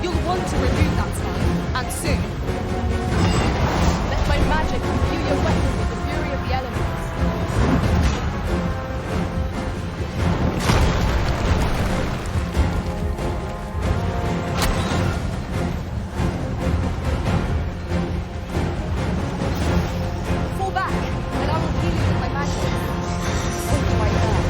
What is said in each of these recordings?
You'll want to remove that sign, and soon. Let my magic imbue your weapon with the fury of the elements. Fall back, and I will heal you with my magic. Hold right there.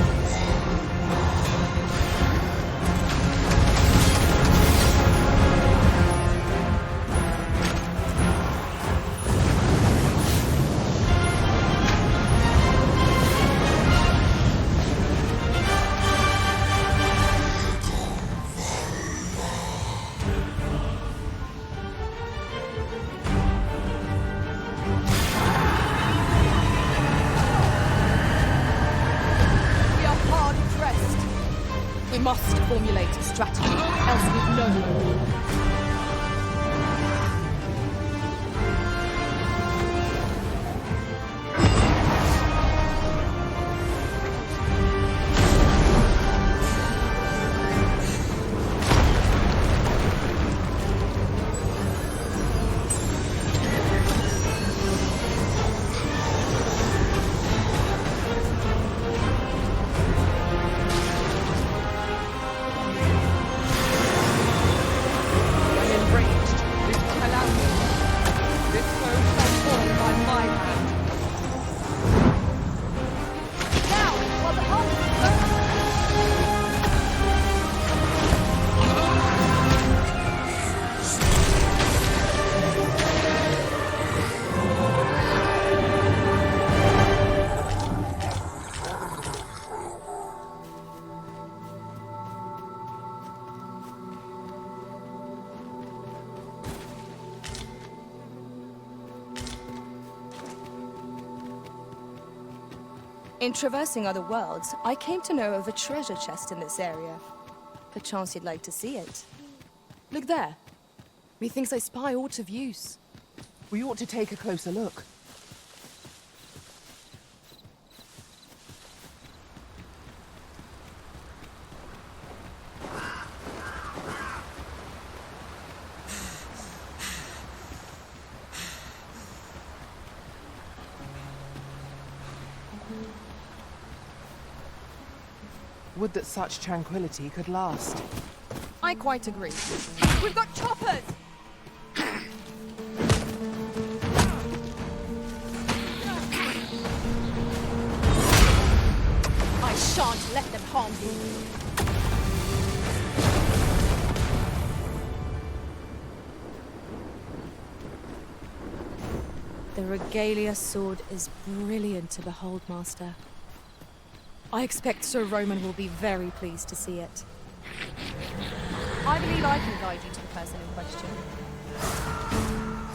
We must formulate a strategy, else we've no hope. In traversing other worlds, I came to know of a treasure chest in this area. Perchance you'd like to see it. Look there. Methinks I spy aught of use. We ought to take a closer look. Would that such tranquility could last. I quite agree. We've got choppers! I shan't let them harm you. The regalia sword is brilliant to behold, Master. I expect Sir Roman will be very pleased to see it. I believe I can guide you to the person in question.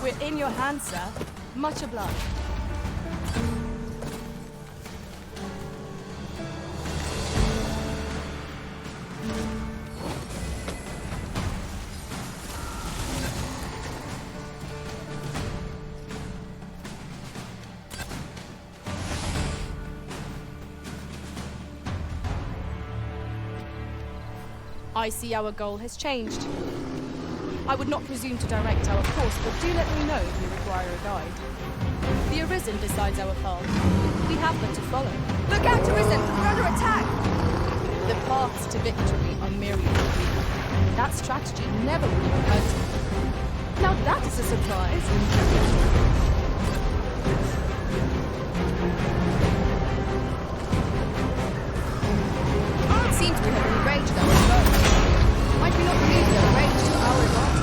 We're in your hands, sir. Much obliged. I see our goal has changed. I would not presume to direct our course, but do let me know if you require a guide. The Arisen decides our path. We have but to follow. Look out, Arisen! We're under attack! The paths to victory are myriad. That strategy never would have occurred to me. Now that is a surprise. It seems we have enraged our foe. Might we not use their rage to our advantage?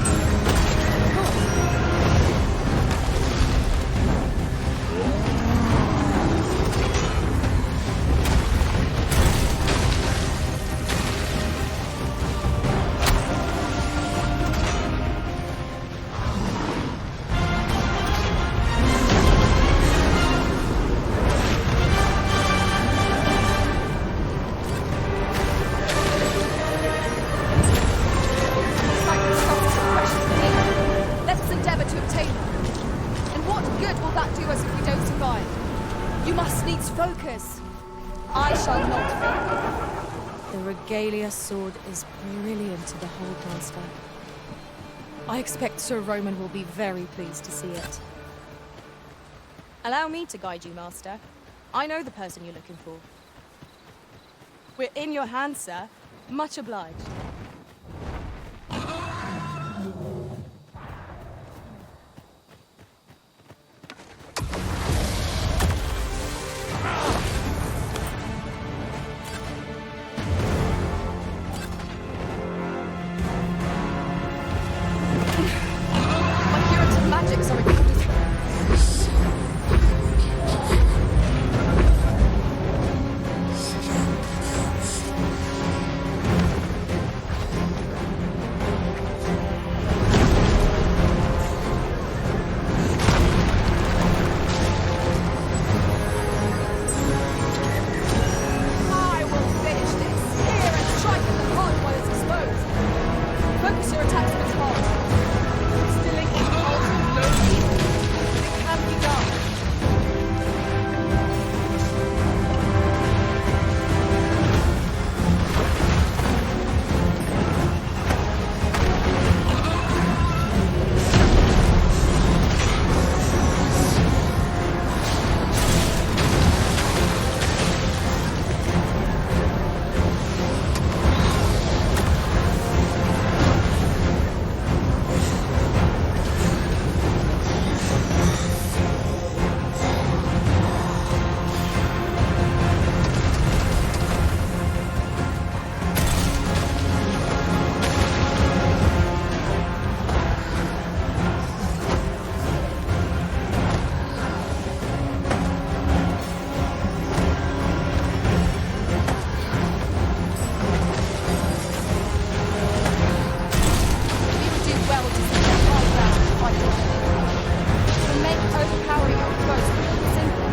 You must needs focus. I shall not fail. The regalia sword is brilliant to behold, Master. I expect Sir Roman will be very pleased to see it. Allow me to guide you, Master. I know the person you're looking for. We're in your hands, sir. Much obliged. My curative magics are recorded. I will finish this here and strike at the heart while it's exposed. Focus your attacks on its heart. Stilling its pulse with no heat. It can be done. You would do well to set your heart down and fight your enemy. To make overpowering your foes simple.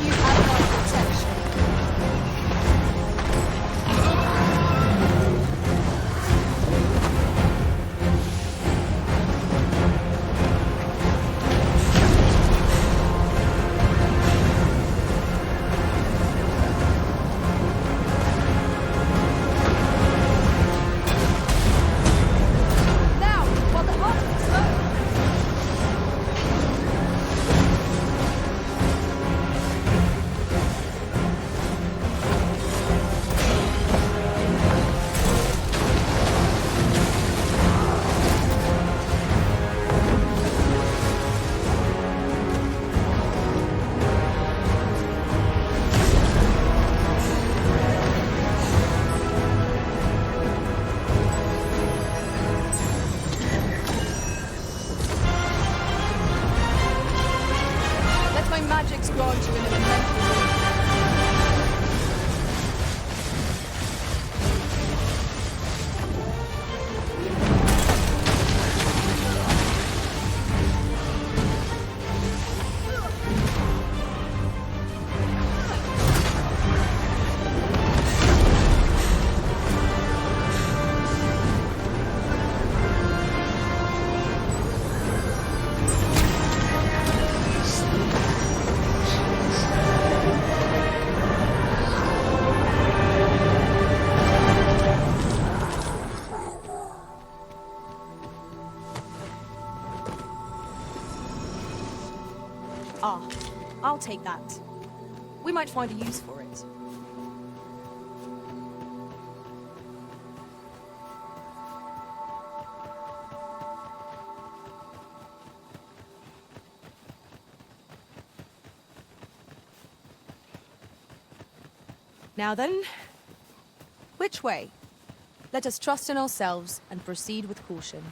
You have my protection. Now, while the heart is exposed. Let my magics grant you an elemental relief. Ah, I'll take that. We might find a use for it. Now then, which way? Let us trust in ourselves and proceed with caution.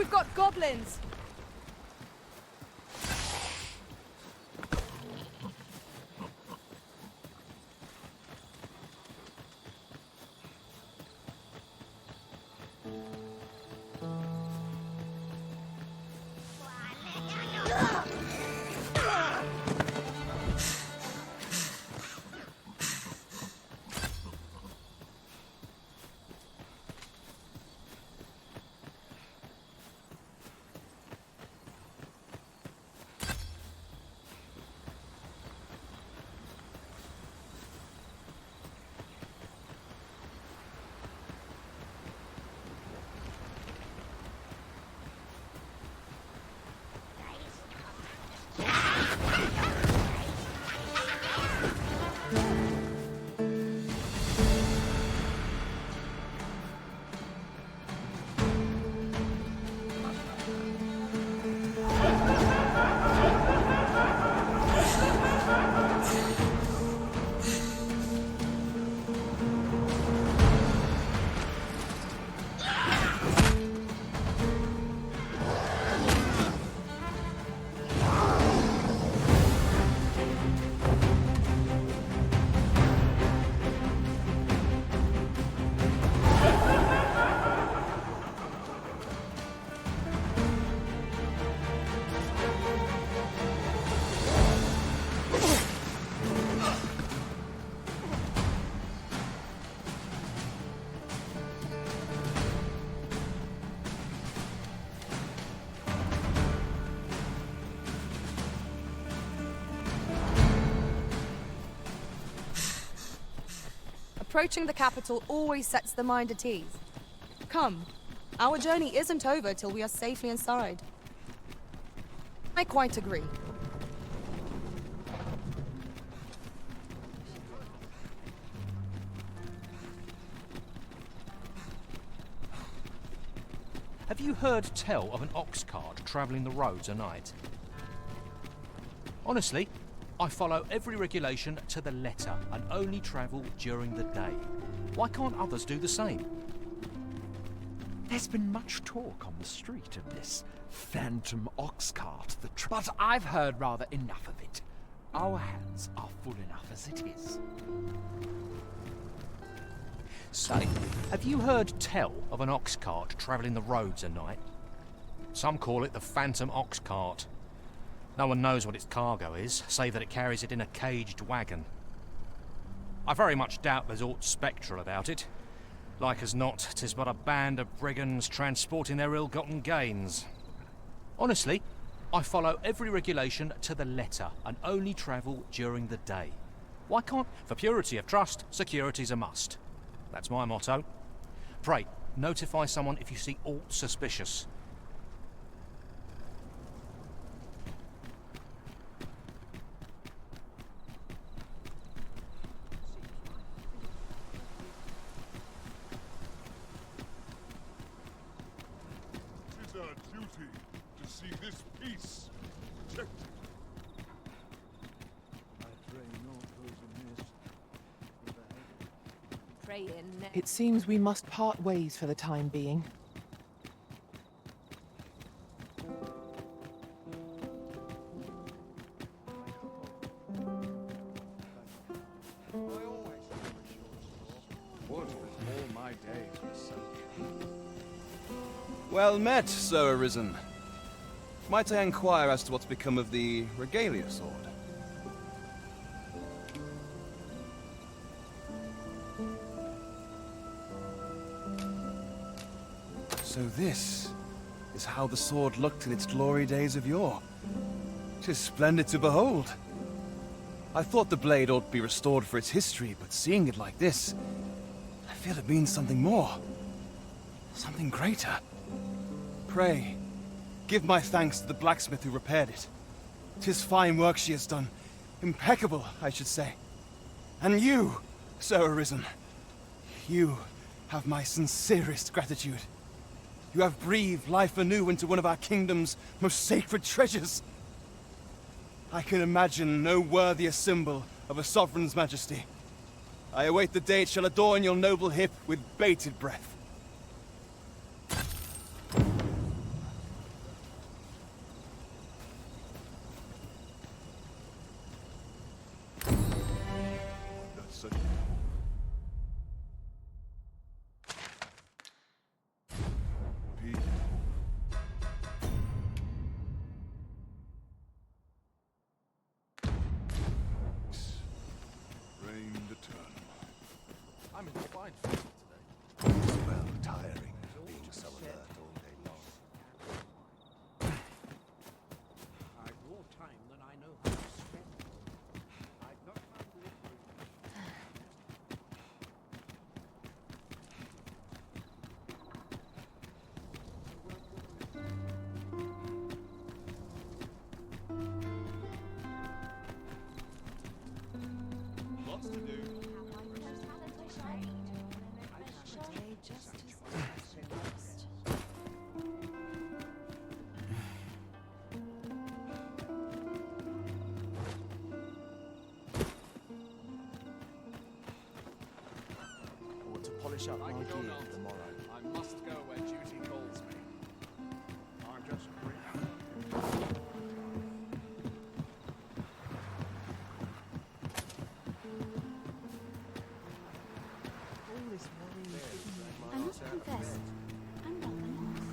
We've got goblins! Approaching the capital always sets the mind at ease. Come, our journey isn't over till we are safely inside. I quite agree. Have you heard tell of an ox cart travelling the roads at night? Honestly, I follow every regulation to the letter and only travel during the day. Why can't others do the same? There's been much talk on the street of this phantom ox cart, but I've heard rather enough of it. Our hands are full enough as it is. Say, have you heard tell of an ox cart travelling the roads at night? Some call it the phantom ox cart. No one knows what its cargo is, save that it carries it in a caged wagon. I very much doubt there's aught spectral about it. Like as not, 'tis but a band of brigands transporting their ill-gotten gains. Honestly, I follow every regulation to the letter and only travel during the day. Why can't... For purity of trust, security's a must. That's my motto. Pray, notify someone if you see aught suspicious. Our duty to see this peace protected. I pray naught goes amiss. Pray in. It seems we must part ways for the time being. Well met, Sir Arisen. Might I inquire as to what's become of the regalia sword? So this is how the sword looked in its glory days of yore. 'Tis splendid to behold. I thought the blade ought to be restored for its history, but seeing it like this, I feel it means something more. Something greater. Pray, give my thanks to the blacksmith who repaired it. 'Tis fine work she has done. Impeccable, I should say. And you, Sir Arisen, you have my sincerest gratitude. You have breathed life anew into one of our kingdom's most sacred treasures. I can imagine no worthier symbol of a sovereign's majesty. I await the day it shall adorn your noble hip with bated breath. fine for me today. It's well tiring being so alert all day long. I've more time than I know how to spend. I've not found the Lots to do. I want to polish up my gear for tomorrow. I must go where duty calls me. I'm just All this worry I must confess, I'm rather lost.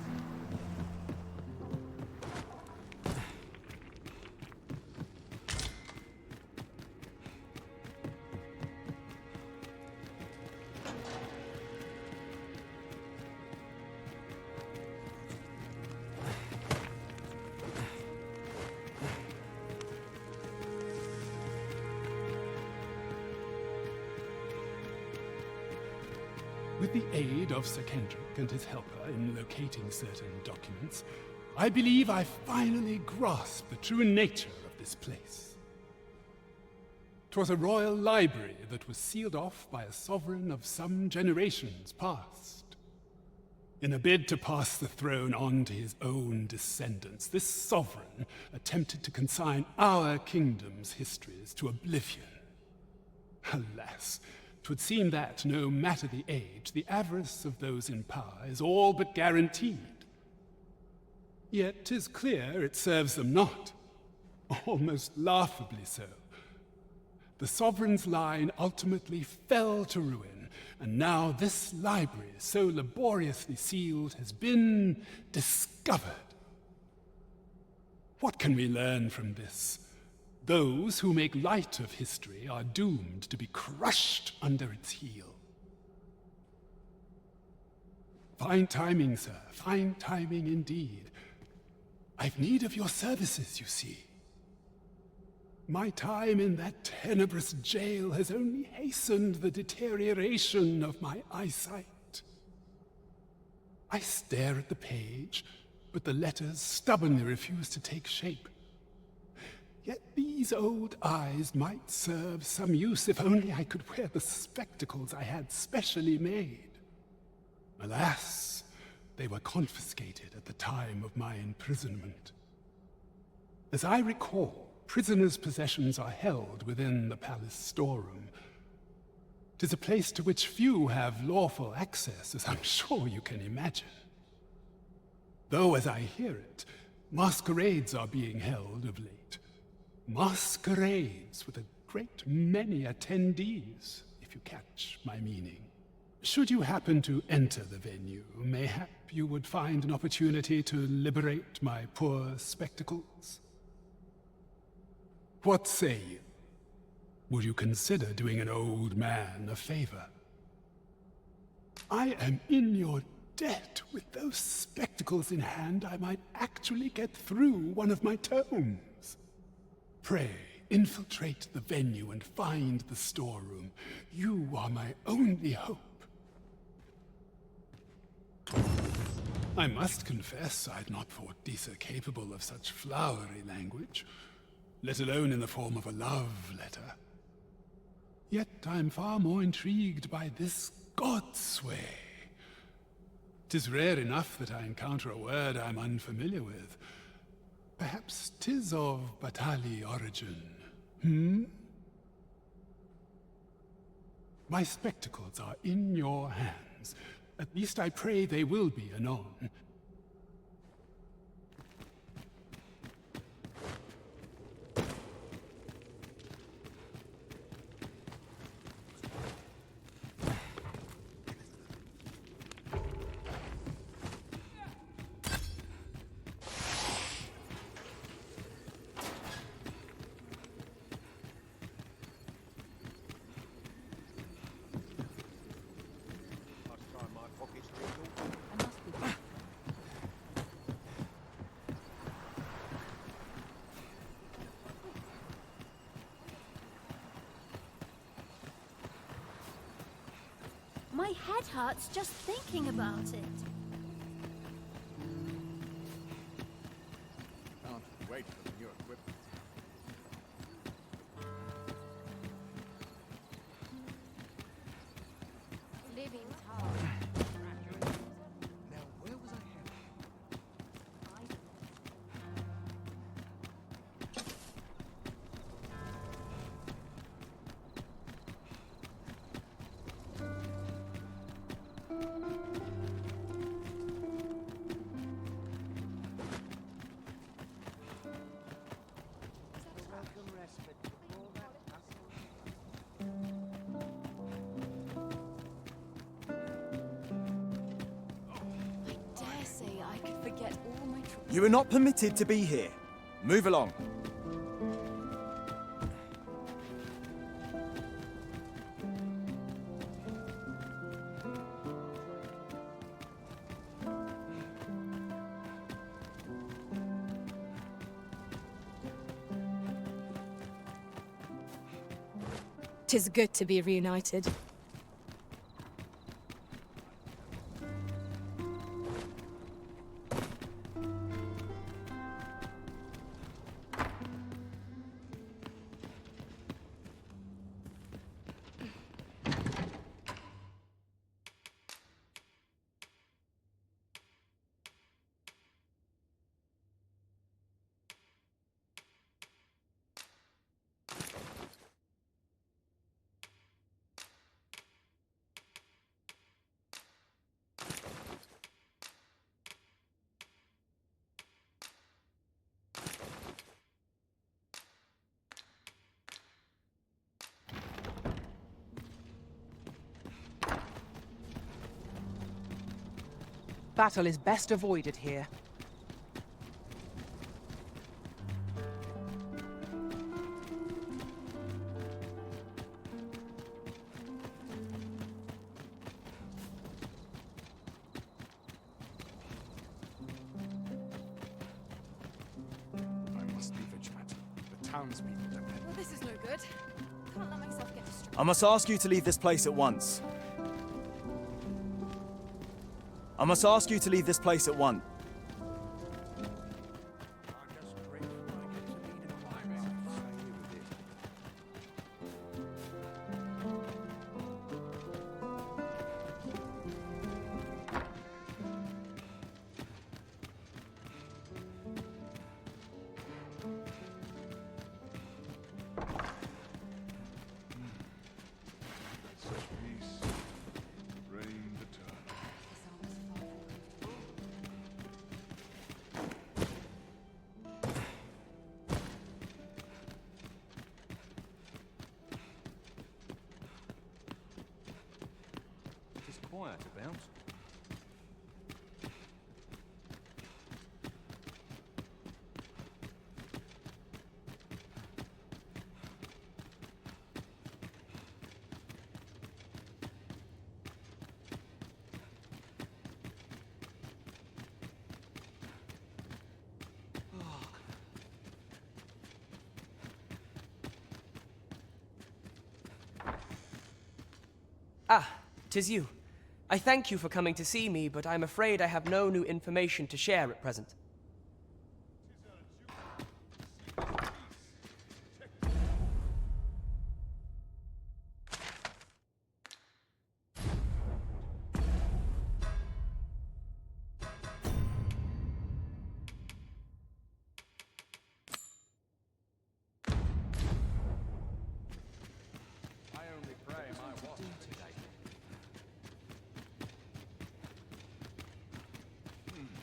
With the aid of Sir Kendrick and his helper in locating certain documents, I believe I finally grasped the true nature of this place. 'Twas a royal library that was sealed off by a sovereign of some generations past. In a bid to pass the throne on to his own descendants, this sovereign attempted to consign our kingdom's histories to oblivion. Alas, 'twould seem that, no matter the age, the avarice of those in power is all but guaranteed. Yet 'tis clear it serves them not, almost laughably so. The sovereign's line ultimately fell to ruin, and now this library, so laboriously sealed, has been discovered. What can we learn from this? Those who make light of history are doomed to be crushed under its heel. Fine timing, sir, fine timing indeed. I've need of your services, you see. My time in that tenebrous jail has only hastened the deterioration of my eyesight. I stare at the page, but the letters stubbornly refuse to take shape. Yet these old eyes might serve some use if only I could wear the spectacles I had specially made. Alas, they were confiscated at the time of my imprisonment. As I recall, prisoners' possessions are held within the palace storeroom. 'Tis a place to which few have lawful access, as I'm sure you can imagine. Though, as I hear it, masquerades are being held of late. Masquerades with a great many attendees, if you catch my meaning. Should you happen to enter the venue, mayhap you would find an opportunity to liberate my poor spectacles. What say you? Would you consider doing an old man a favor? I am in your debt. With those spectacles in hand, I might actually get through one of my tomes. Pray, infiltrate the venue and find the storeroom. You are my only hope. I must confess I'd not thought Disa capable of such flowery language, let alone in the form of a love letter. Yet I'm far more intrigued by this godsway. 'Tis rare enough that I encounter a word I'm unfamiliar with. Perhaps 'tis of Batali origin. My spectacles are in your hands. At least I pray they will be anon. My head hurts just thinking about it. Can't wait for the new equipment. Living's hard. Now, where was I headed? I dare say I could forget all my troubles. You are not permitted to be here. Move along. Tis good to be reunited. Battle is best avoided here. I must be vigilant. The townspeople depend. Well, this is no good. Can't let myself get distracted. I must ask you to leave this place at once. I must ask you to leave this place at once. Such peace, reigned eternal. It's quiet about. Ah, 'tis you. I thank you for coming to see me, but I'm afraid I have no new information to share at present. I only pray my watch.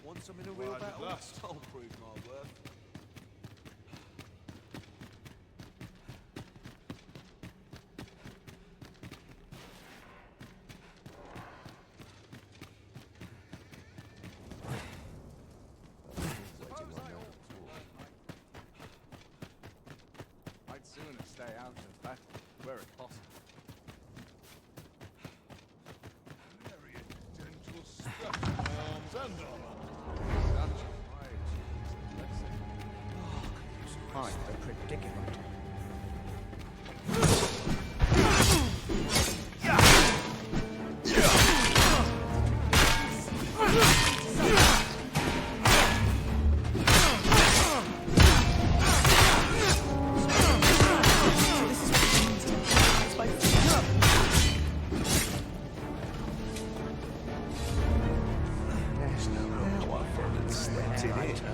Want some in a real Right at battle? last. I'll prove my worth. I'd sooner stay out of battle, were it possible. Myriad dental stuff, arms and armor. Such piety is a blessing. Quite a predicament. Yeah! Let it in.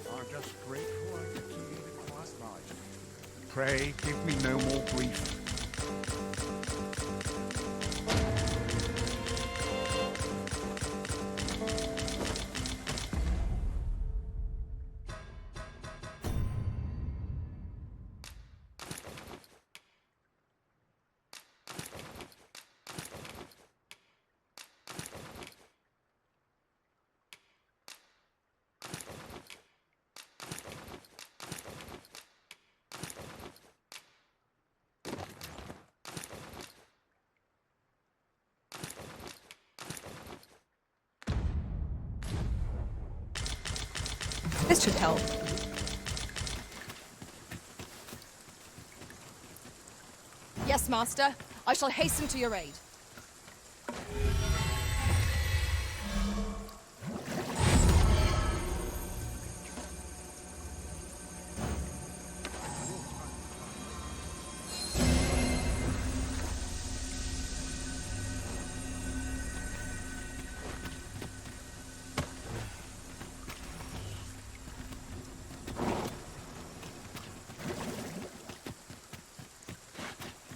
I'm just grateful I get to leave it last night. Pray, give me no more grief. This should help. Yes, Master. I shall hasten to your aid.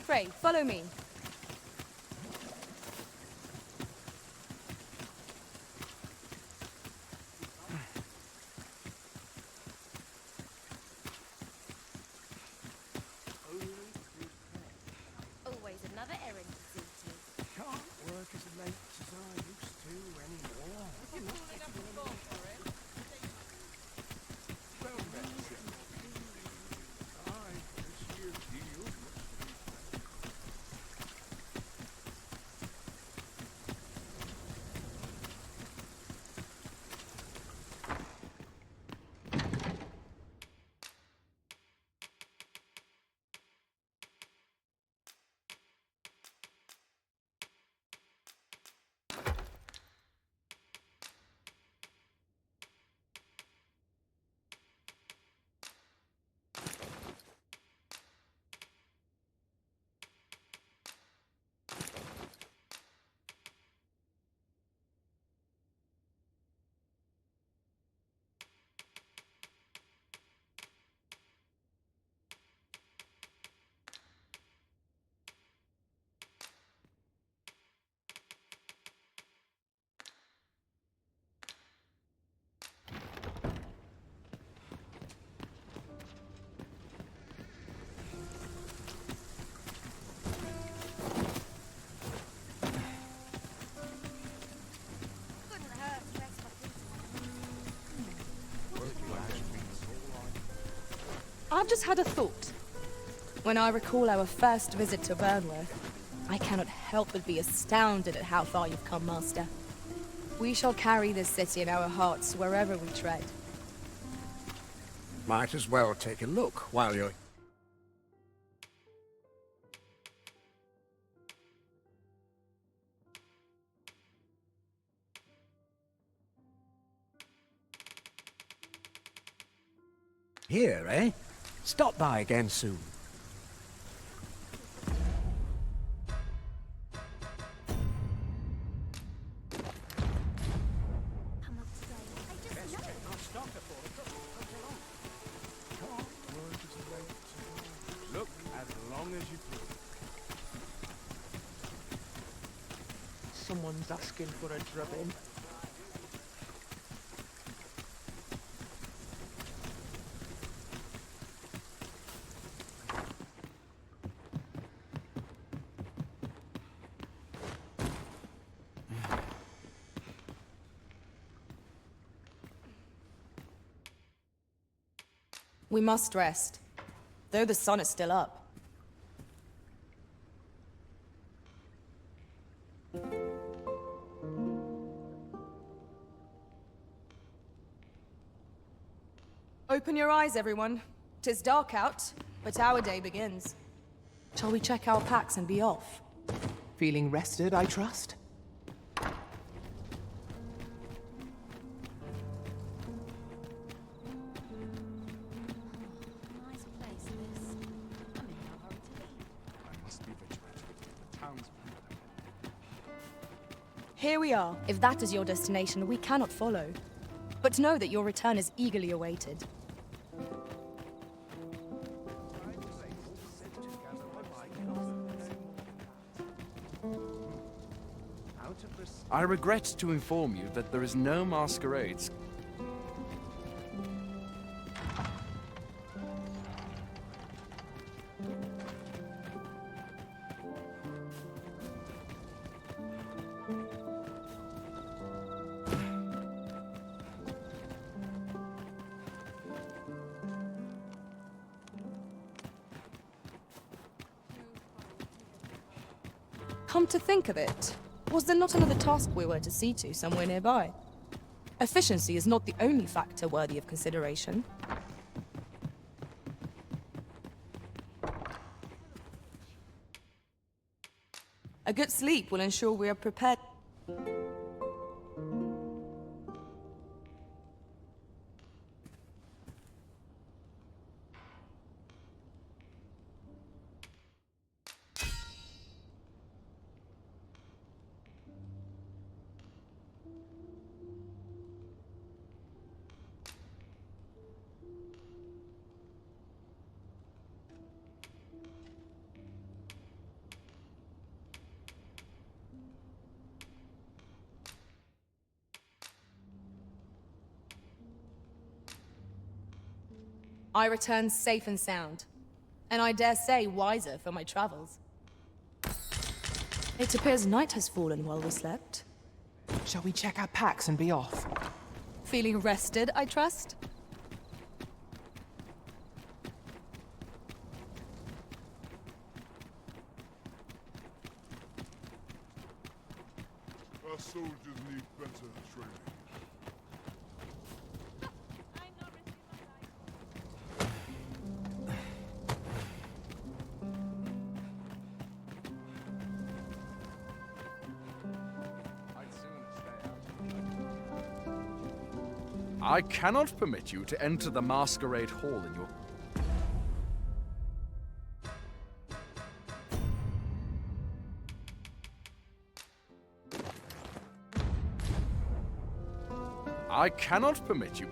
Pray, follow me. Always another errand to see to. Can't work as late as I used to anymore. Well met, Jim. Aye, this year's deal looks Couldn't hurt to rest my feet. I've just had a thought. When I recall our first visit to Burnworth, I cannot help but be astounded at how far you've come, Master. We shall carry this city in our hearts wherever we tread. Might as well take a look while you're... Here, eh? Stop by again soon. I'm up to date. I just know. look as long as you please. Someone's asking for a drubbing. We must rest, though the sun is still up. Open your eyes, everyone. 'Tis dark out, but our day begins. Shall we check our packs and be off? Feeling rested, I trust? Nice place, this. I'm in no hurry to leave. I must be vigilant. The town's Here we are. If that is your destination, we cannot follow. But know that your return is eagerly awaited. I regret to inform you that there is no masquerades. Come to think of it, was there not another task we were to see to somewhere nearby? Efficiency is not the only factor worthy of consideration. A good sleep will ensure we are prepared. I returned safe and sound, and I dare say wiser for my travels. It appears night has fallen while we slept. Shall we check our packs and be off? Feeling rested, I trust? Our soldiers need better training. I cannot permit you to enter the masquerade hall in your... I cannot permit you...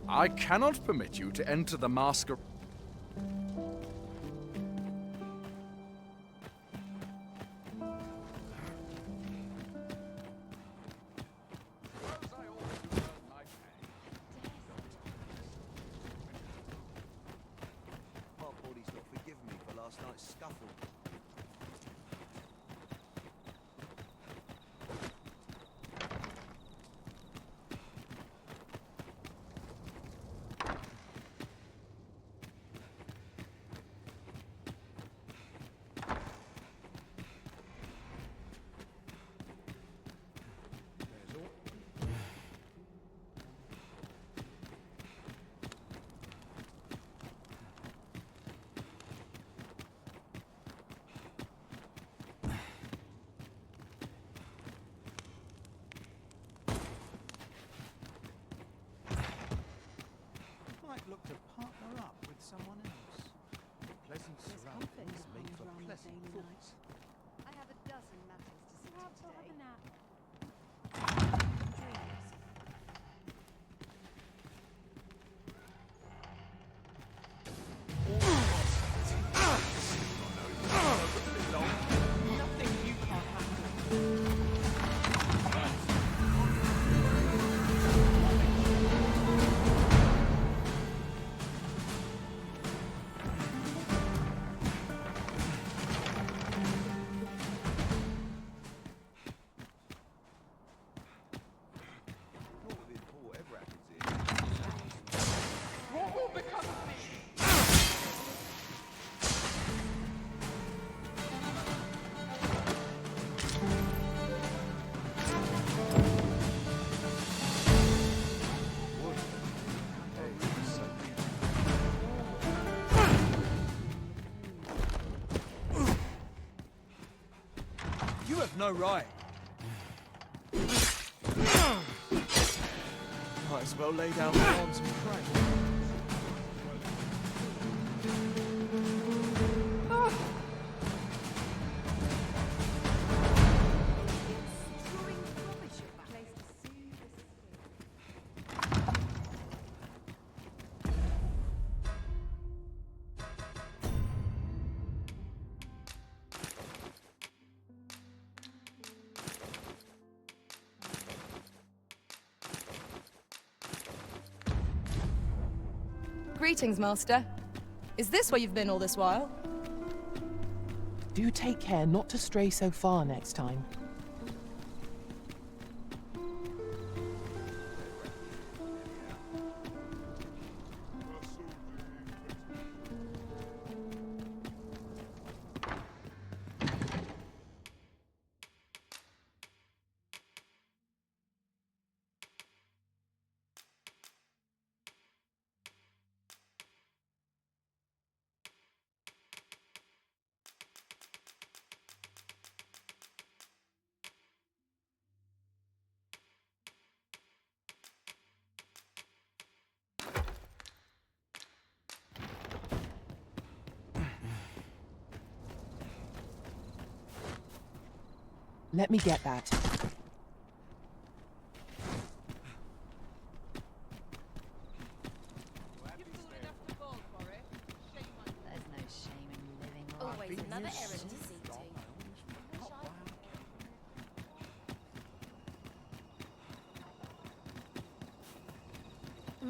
I cannot permit you to enter the masquerade. Body's not forgiven me for last night's scuffle. Look to partner up with someone else. Pleasant surroundings make for pleasant thoughts. I have a dozen matters to see to today. You have no right. Might as well lay down my arms and pray. Greetings, Master. Is this where you've been all this while? Do take care not to stray so far next time. Let me get that. There's no shame in living life. Always another errand to see to.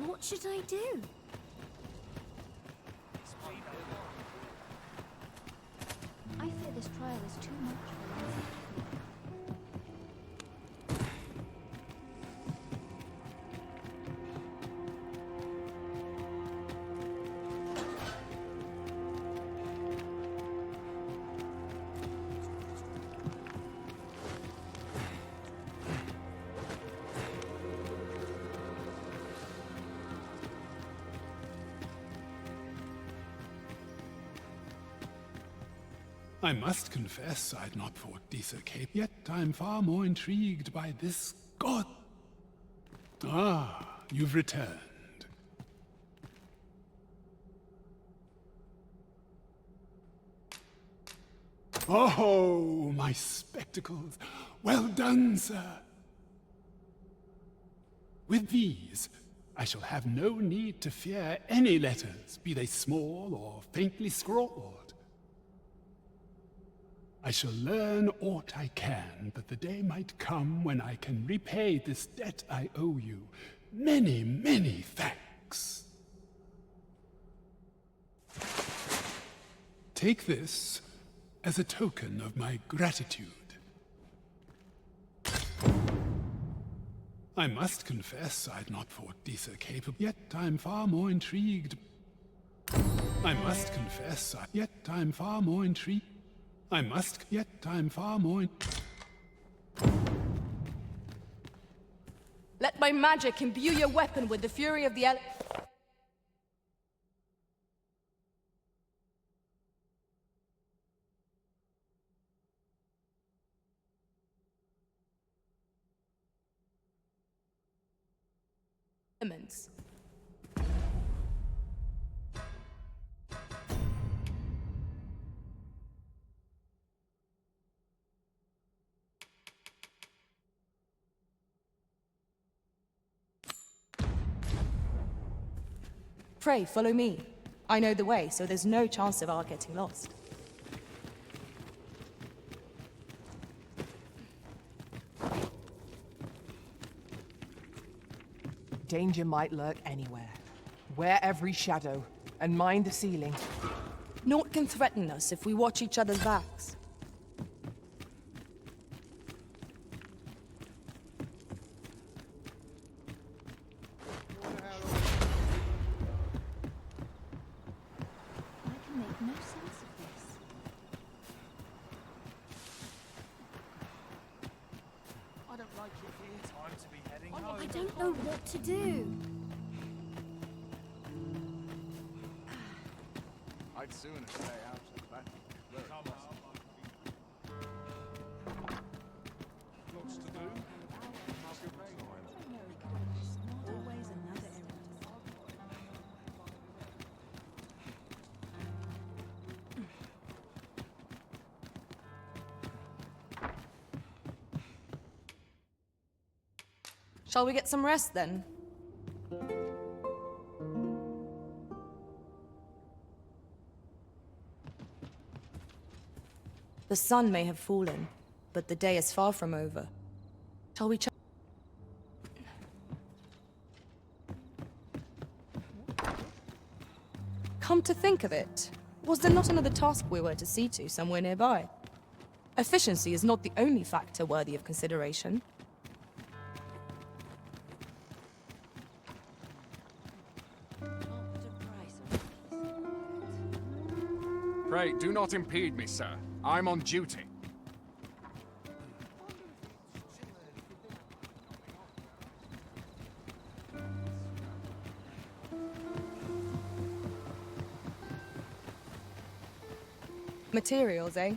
What should I do? I fear this trial is too much for us. I must confess I'd not thought this a cape, yet I'm far more intrigued by this god. Ah, you've returned. Oh, my spectacles. Well done, sir. With these, I shall have no need to fear any letters, be they small or faintly scrawled. I shall learn aught I can, that the day might come when I can repay this debt I owe you. Many, many thanks. Take this as a token of my gratitude. I must confess I'd not thought Disa capable, yet I'm far more intrigued. I must confess, yet I'm far more intrigued. Yet I'm far more. Let my magic imbue your weapon with the fury of the elements. Pray, follow me. I know the way, so there's no chance of our getting lost. Danger might lurk anywhere. Wear every shadow, and mind the ceiling. Naught can threaten us if we watch each other's backs. I don't know what to do. I'd sooner stay out of the battle. Shall we get some rest then? The sun may have fallen, but the day is far from over. Shall we Come to think of it, was there not another task we were to see to somewhere nearby? Efficiency is not the only factor worthy of consideration. Pray, do not impede me, sir. I'm on duty. Materials, eh?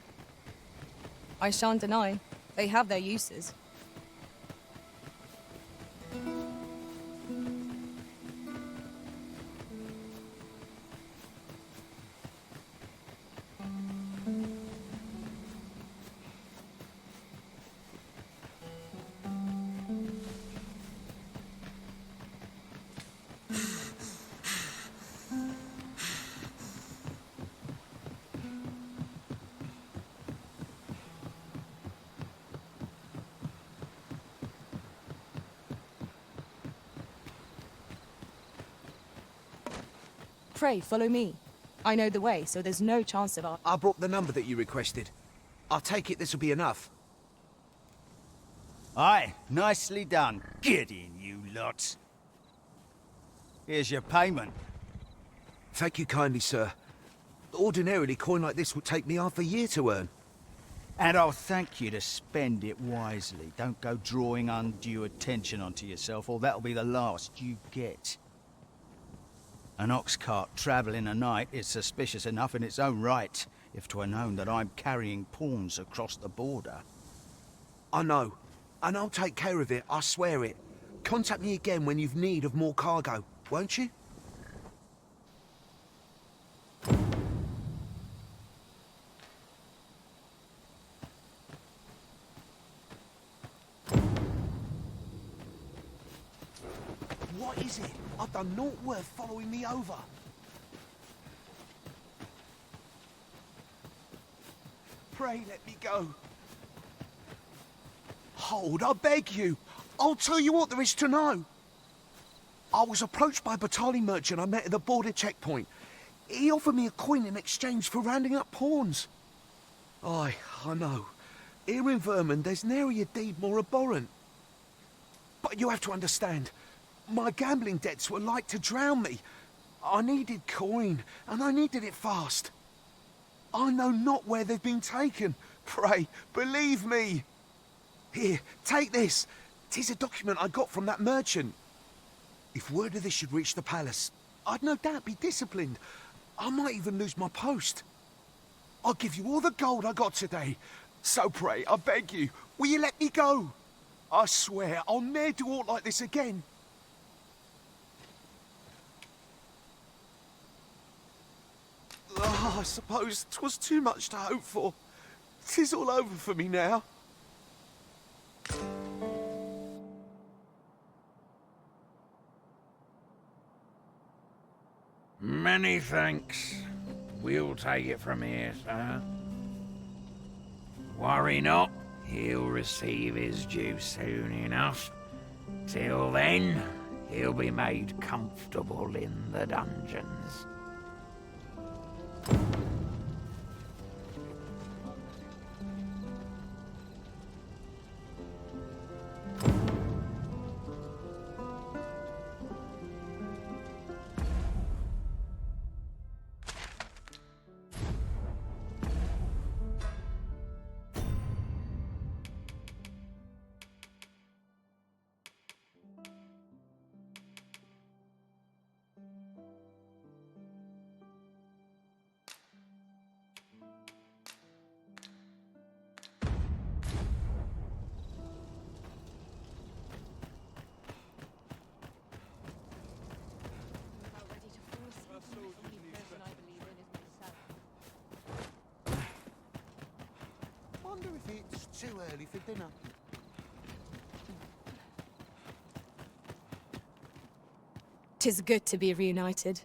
I shan't deny, they have their uses. Pray, follow me. I know the way, so there's no chance of our... I brought the number that you requested. I'll take it this will be enough. Aye, nicely done. Get in, you lot. Here's your payment. Thank you kindly, sir. Ordinarily, coin like this would take me half a year to earn. And I'll thank you to spend it wisely. Don't go drawing undue attention onto yourself, or that'll be the last you get. An ox cart travelling a night is suspicious enough in its own right, if 'twere known that I'm carrying pawns across the border. I know, and I'll take care of it, I swear it. Contact me again when you've need of more cargo, won't you? What is it? I've done naught worth following me over. Pray let me go. Hold, I beg you. I'll tell you what there is to know. I was approached by a battalion merchant I met at the border checkpoint. He offered me a coin in exchange for rounding up pawns. Aye, I know. Here in Vermund, there's nary a deed more abhorrent. But you have to understand, my gambling debts were like to drown me. I needed coin, and I needed it fast. I know not where they've been taken. Pray, believe me. Here, take this. 'Tis a document I got from that merchant. If word of this should reach the palace, I'd no doubt be disciplined. I might even lose my post. I'll give you all the gold I got today. So pray, I beg you, will you let me go? I swear I'll ne'er do aught like this again. Oh, I suppose 'twas too much to hope for. 'Tis all over for me now. Many thanks. We'll take it from here, sir. Worry not, he'll receive his due soon enough. Till then, he'll be made comfortable in the dungeons. Wonder if it's too early for dinner. 'Tis good to be reunited.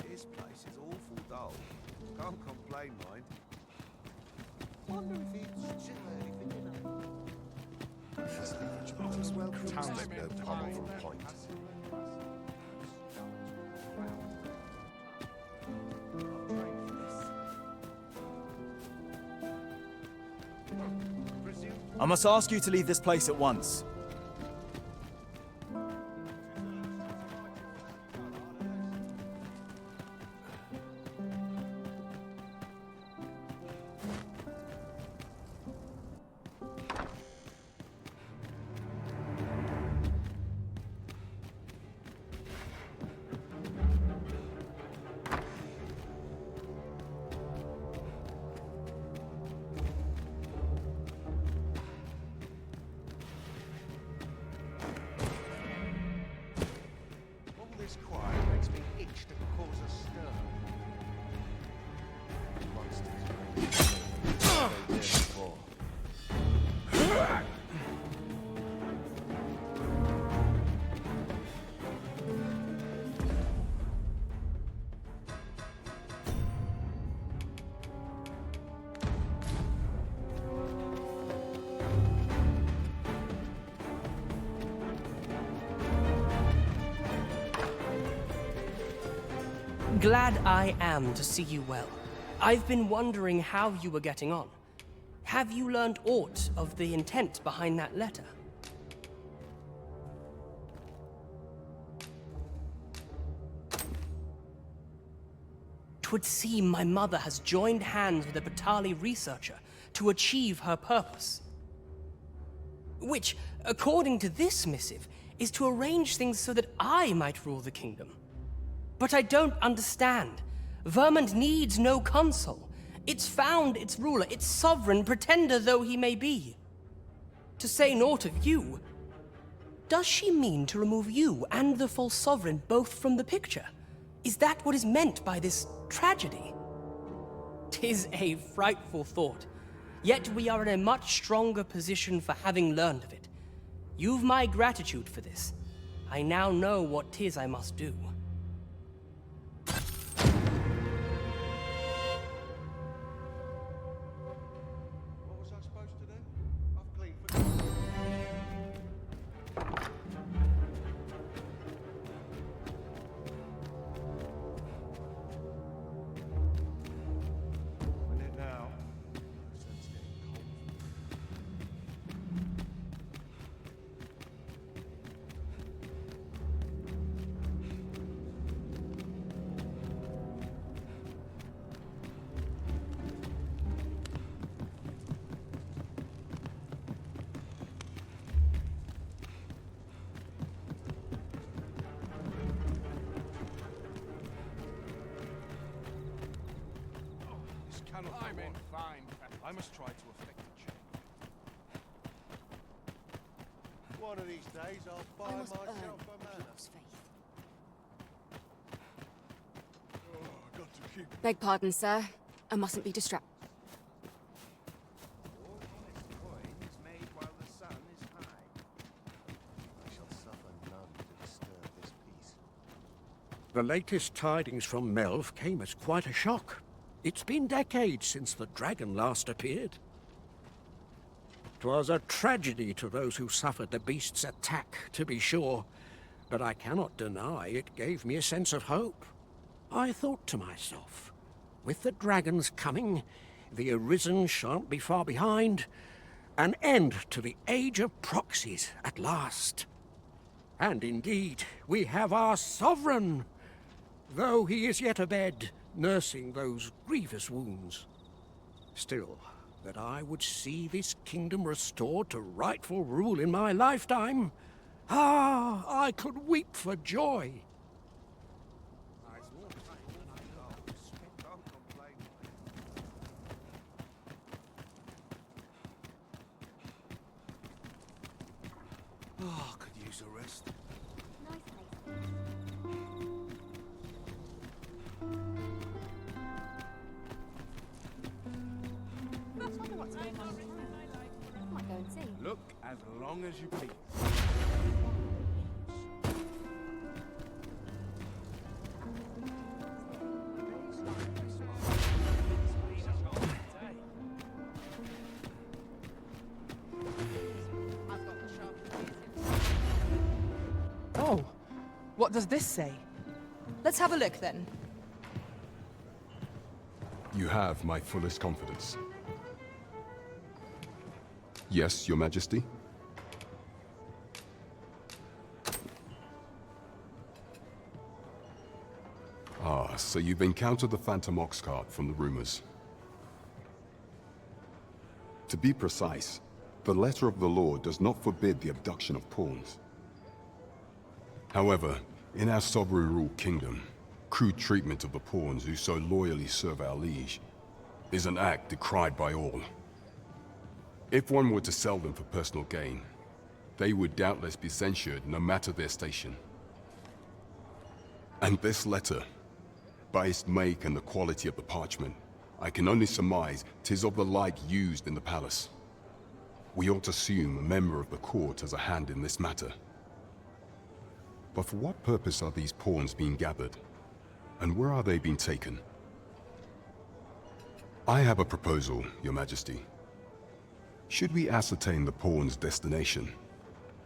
This place is awful dull. Can't complain, mind. Wonder if it's too early for dinner. Town's no problem from Point. I must ask you to leave this place at once. This quiet makes me itch to cause a stir. Monsters. They did before. Glad I am to see you well. I've been wondering how you were getting on. Have you learned aught of the intent behind that letter? 'Twould seem my mother has joined hands with a Batali researcher to achieve her purpose. Which, according to this missive, is to arrange things so that I might rule the kingdom. But I don't understand. Vermont needs no consul. It's found its ruler, its sovereign, pretender though he may be. To say naught of you, does she mean to remove you and the false sovereign both from the picture? Is that what is meant by this tragedy? 'Tis a frightful thought, yet we are in a much stronger position for having learned of it. You've my gratitude for this. I now know what 'tis I must do. I'm in fine. I must try to effect a change. One of these days I'll buy myself a manor. Oh, I got to keep. Beg pardon, sir. I mustn't be distracted. All honest coin is made while the sun is high. I shall suffer none to disturb this peace. The latest tidings from Melv came as quite a shock. It's been decades since the dragon last appeared. 'Twas a tragedy to those who suffered the beast's attack, to be sure, but I cannot deny it gave me a sense of hope. I thought to myself, with the dragon's coming, the Arisen shan't be far behind, An end to the age of proxies at last. And indeed, we have our sovereign, though he is yet abed, nursing those grievous wounds. Still, that I would see this kingdom restored to rightful rule in my lifetime, I could weep for joy. Oh, could use a rest. Might go and see. Look as long as you please. Oh, what does this say? Let's have a look then. You have my fullest confidence. Yes, Your Majesty? Ah, so you've encountered the Phantom Ox cart from the rumors. To be precise, the letter of the law does not forbid the abduction of pawns. However, in our sovereign rule kingdom, crude treatment of the pawns who so loyally serve our liege is an act decried by all. If one were to sell them for personal gain, they would doubtless be censured no matter their station. And this letter, by its make and the quality of the parchment, I can only surmise 'tis of the like used in the palace. We ought to assume a member of the court has a hand in this matter. But for what purpose are these pawns being gathered? And where are they being taken? I have a proposal, Your Majesty. Should we ascertain the pawn's destination,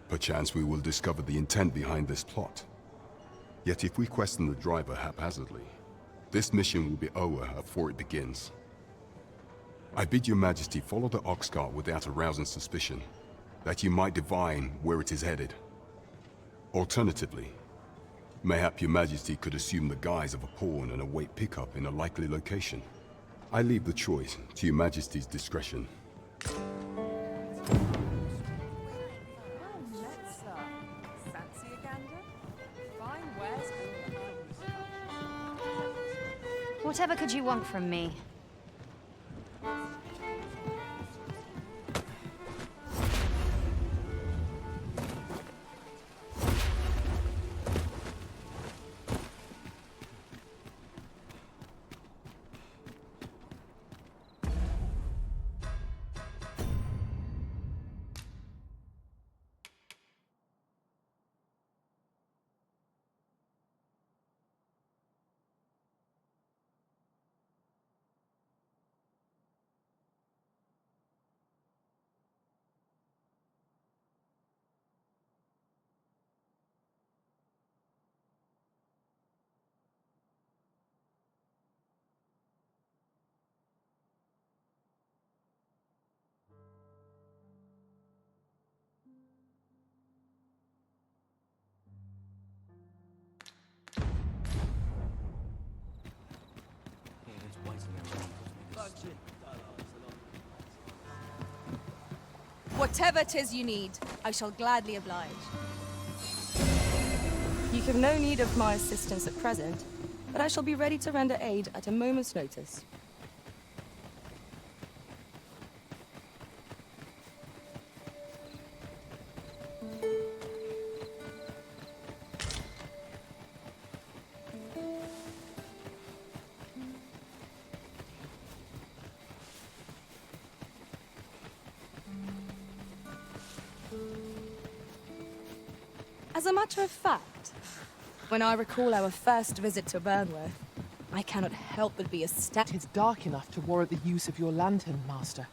perchance we will discover the intent behind this plot. Yet if we question the driver haphazardly, this mission will be over before it begins. I bid Your Majesty follow the ox cart without arousing suspicion, that you might divine where it is headed. Alternatively, mayhap Your Majesty could assume the guise of a pawn and await pickup in a likely location. I leave the choice to Your Majesty's discretion. Whatever could you want from me? Whatever 'tis you need, I shall gladly oblige. You have no need of my assistance at present, but I shall be ready to render aid at a moment's notice. As a matter of fact, when I recall our first visit to Burnworth, I cannot help but be astounded. It's dark enough to warrant the use of your lantern, Master.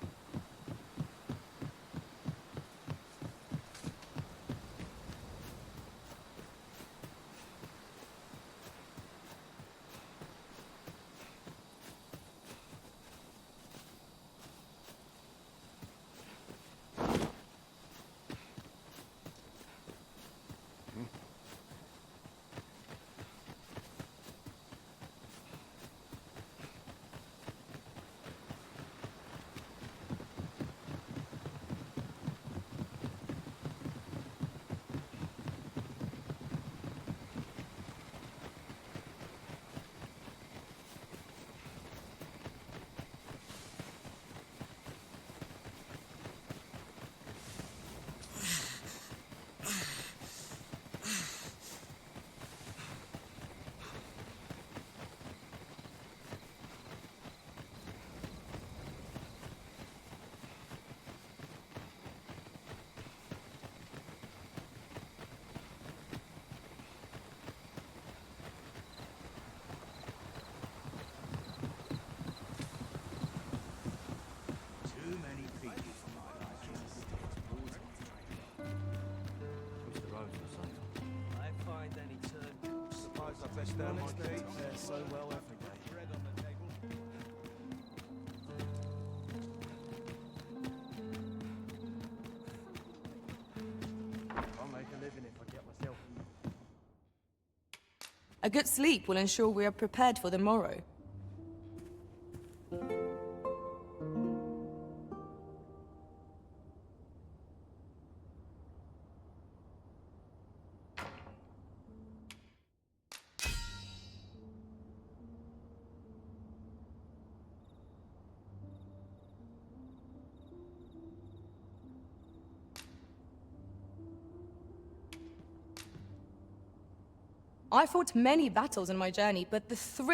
fare so well every day. I'll make a living if I get myself. A good sleep will ensure we are prepared for the morrow. I fought many battles in my journey, but the thrill